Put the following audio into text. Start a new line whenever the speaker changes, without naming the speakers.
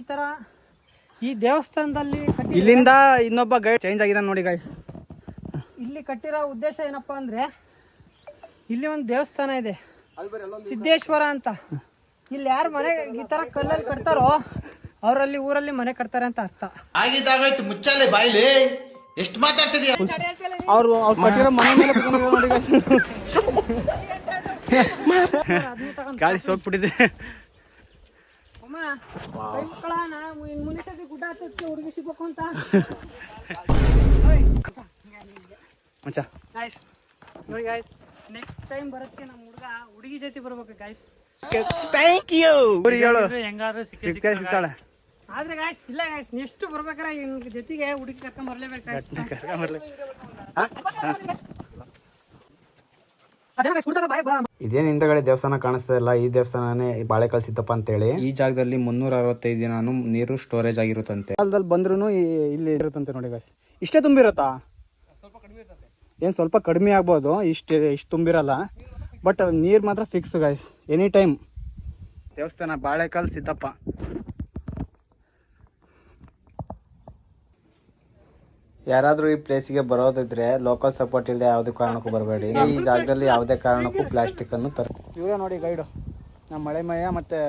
ನಂತರ ಈ ದೇವಸ್ಥಾನದಲ್ಲಿ
ಇಲ್ಲಿಂದ ಇನ್ನೊಬ್ಬ ಗೈಡ್ ಚೇಂಜ್ ಆಗಿದೆ ನೋಡಿ ಗಾಯ್ಸ್.
ಇಲ್ಲಿ ಕಟ್ಟಿರೋ ಉದ್ದೇಶ ಏನಪ್ಪಾ ಅಂದ್ರೆ, ಇಲ್ಲಿ ಒಂದು ದೇವಸ್ಥಾನ ಇದೆ ಸಿದ್ದೇಶ್ವರ ಅಂತ. ಇಲ್ಲಿ ಯಾರು ಮನೆ ಈ ತರ ಕಲ್ಲಲ್ಲಿ ಕಟ್ತಾರೋ ಅವರಲ್ಲಿ ಊರಲ್ಲಿ ಮನೆ ಕಟ್ತಾರೆ ಅಂತ ಅರ್ಥ.
ಆಗಿದ್ದಾಗಾಯ್ತು ಮುಚ್ಚಾಲೆ ಬಾಯ್ಲಿ, ಎಷ್ಟು ಮಾತಾಡ್ತಿದೀಯ?
ಅವ್ರು ಕಟ್ಟಿರೋ ಮನೆ ಮೇಲೆ ನೋಡಿ ಗಾಳಿ ಸೋಗ್ಬಿಟ್ಟಿದೆ.
ಗುಡ್ಡ ಹತ್ತಕ್ಕೆ ಹುಡುಗಿ ಸಿಗ್ಬೇಕು ಅಂತ ನೋಡಿ ಗಾಯ್ಸ್. ನೆಕ್ಸ್ಟ್ ಟೈಮ್ ಬರೋದಕ್ಕೆ ನಮ್ಮ ಹುಡುಗಿ ಜೊತೆ ಬರ್ಬೇಕು ಗಾಯ್ಸ್.
Thank you.
ಹೆಂಗಾದ್ರೂ
ಸಿಗ್ತಾಳೆ.
ಆದ್ರೆ ಗಾಯ್ಸ್ ಇಲ್ಲ ಗಾಯ್ಸ್, ನೆಕ್ಸ್ಟ್ ಬರ್ಬೇಕಾರೆ ಜೊತೆಗೆ ಹುಡುಗಿ ಕರ್ಕೊಂಡ್ ಬರ್ಲೇಬೇಕು.
ಇದೇನು ಹಿಂದಗಡೆ ದೇವಸ್ಥಾನ ಕಾಣಿಸ್ತಾ ಇಲ್ಲ, ಈ ದೇವಸ್ಥಾನನೇ ಬಾಳೆಕಾಳು ಸಿದ್ದಪ್ಪ ಅಂತೇಳಿ. ಈ ಜಾಗದಲ್ಲಿ 365 ದಿನಾನು ನೀರು ಸ್ಟೋರೇಜ್ ಆಗಿರುತ್ತಂತೆ.
ಕಾಲದಲ್ಲಿ ಬಂದ್ರೂ ಇಲ್ಲಿ ಇರುತ್ತಂತೆ ನೋಡಿ ಗಾಯ್ಸ್. ಇಷ್ಟೇ ತುಂಬಿರುತ್ತಾ? ಏನು ಸ್ವಲ್ಪ ಕಡಿಮೆ ಆಗ್ಬೋದು, ಇಷ್ಟು ತುಂಬಿರಲ್ಲ. ಬಟ್ ನೀರು ಮಾತ್ರ ಫಿಕ್ಸ್ ಗಾಯ್ಸ್, ಎನಿ ಟೈಮ್. ದೇವಸ್ಥಾನ ಬಾಳೆಕಾಳು ಸಿದ್ದಪ್ಪ.
ಯಾರಾದ್ರೂ ಈ ಪ್ಲೇಸಿಗೆ ಬರೋದಿದ್ರೆ ಲೋಕಲ್ ಸಪೋರ್ಟ್ ಇಲ್ಲದೆ ಯಾವುದೇ ಕಾರಣಕ್ಕೂ ಬರಬೇಡಿ. ಈ ಜಾಗದಲ್ಲಿ ಯಾವುದೇ ಕಾರಣಕ್ಕೂ ಪ್ಲಾಸ್ಟಿಕ್ ಅನ್ನು
ಇವರೇ ನೋಡಿ ಗೈಡು, ನಮ್ಮ ಮಳೆ ಮಯ ಮತ್ತೆ